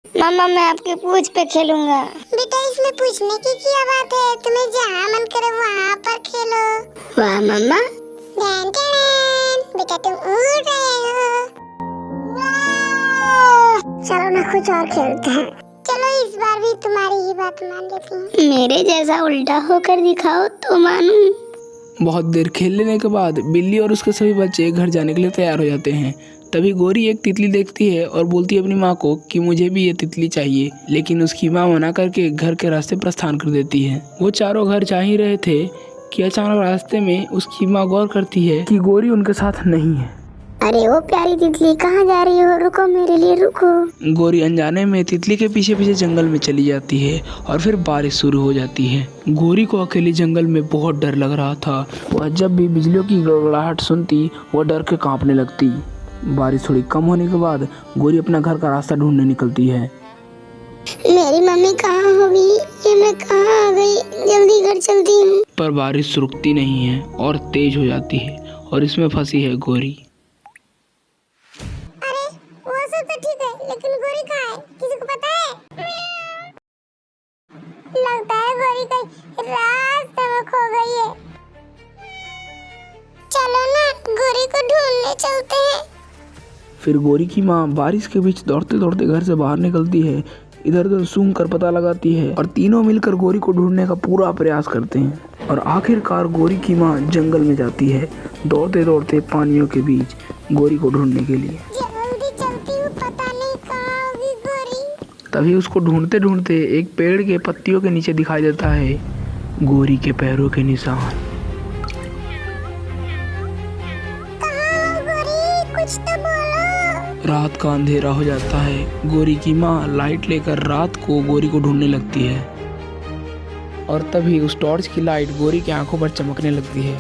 मम्मा मैं आपके पूंछ पे खेलूंगा। बेटा इसमें पूछने की क्या बात है, तुम्हें जहाँ मन करे वहाँ पर खेलो। वाह मम्मा। डैन डैन, बेटा तुम उड़ रहे हो। चलो ना कुछ और खेलते हैं। चलो इस बार भी तुम्हारी ही बात मान लेती हूँ। मेरे जैसा उल्टा होकर दिखाओ तो मानूं। बहुत देर खेल लेने के बाद बिल्ली और उसके सभी बच्चे घर जाने के लिए तैयार हो जाते हैं। तभी गोरी एक तितली देखती है और बोलती है अपनी माँ को कि मुझे भी ये तितली चाहिए, लेकिन उसकी माँ मना करके घर के रास्ते प्रस्थान कर देती है। वो चारों घर जा ही रहे थे कि अचानक रास्ते में उसकी माँ गौर करती है कि गोरी उनके साथ नहीं है। अरे ओ प्यारी तितली कहाँ जा रही हो, रुको मेरे लिए रुको। गोरी अनजाने में तितली के पीछे पीछे जंगल में चली जाती है और फिर बारिश शुरू हो जाती है। गोरी को अकेले जंगल में बहुत डर लग रहा था। वह जब भी बिजलियों की गड़गड़ाहट सुनती वह डर के कांपने लगती। बारिश थोड़ी कम होने के बाद गोरी अपना घर का रास्ता ढूंढने निकलती है। मेरी मम्मी कहाँ होगी, ये मैं कहाँ आ गई, जल्दी घर चलती हूँ। पर बारिश रुकती नहीं है और तेज हो जाती है और इसमें फंसी है गोरी। अरे वो सब तो ठीक है, लेकिन गोरी कहाँ है, किसी को पता है? लगता है गोरी कहीं रास्ते में खो गई है। चलो ना गोरी को ढूंढने चलते हैं। फिर गोरी की माँ बारिश के बीच दौड़ते दौड़ते घर से बाहर निकलती है, इधर उधर सूंघ कर पता लगाती है और तीनों मिलकर गोरी को ढूंढने का पूरा प्रयास करते हैं। और आखिरकार गोरी की माँ जंगल में जाती है, दौड़ते दौड़ते पानियों के बीच गोरी को ढूंढने के लिए। जल्दी चलती हूँ, पता नहीं कहाँ होगी गोरी। तभी उसको ढूंढते ढूंढते एक पेड़ के पत्तियों के नीचे दिखाई देता है गोरी के पैरों के निशान। कहाँ हो गोरी, कुछ तो बोलो। रात का अंधेरा हो जाता है। गोरी की माँ लाइट लेकर रात को गोरी को ढूंढने लगती है और तभी उस टॉर्च की लाइट गोरी की आंखों पर चमकने लगती है।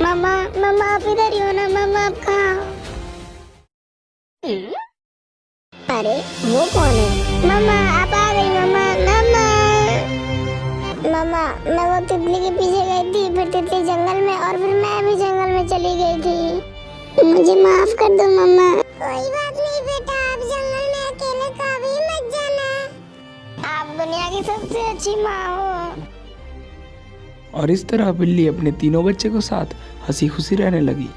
मम्मा मम्मा आप इधर ही हो ना, मम्मा आप कहाँ हो? अरे वो कौन है? मम्मा आप आ गई मम्मा। मम्मा मैं वो तितली के पीछे गई थी, फिर तितली जंगल में और फिर मैं भी जंगल में चली गई थी, मुझे माफ कर दो मम्मा। कोई बात नहीं बेटा, आप जंगल में अकेले कभी मत जाना। आप दुनिया की सबसे अच्छी माँ हो। और इस तरह बिल्ली अपने तीनों बच्चे के साथ हंसी खुशी रहने लगी।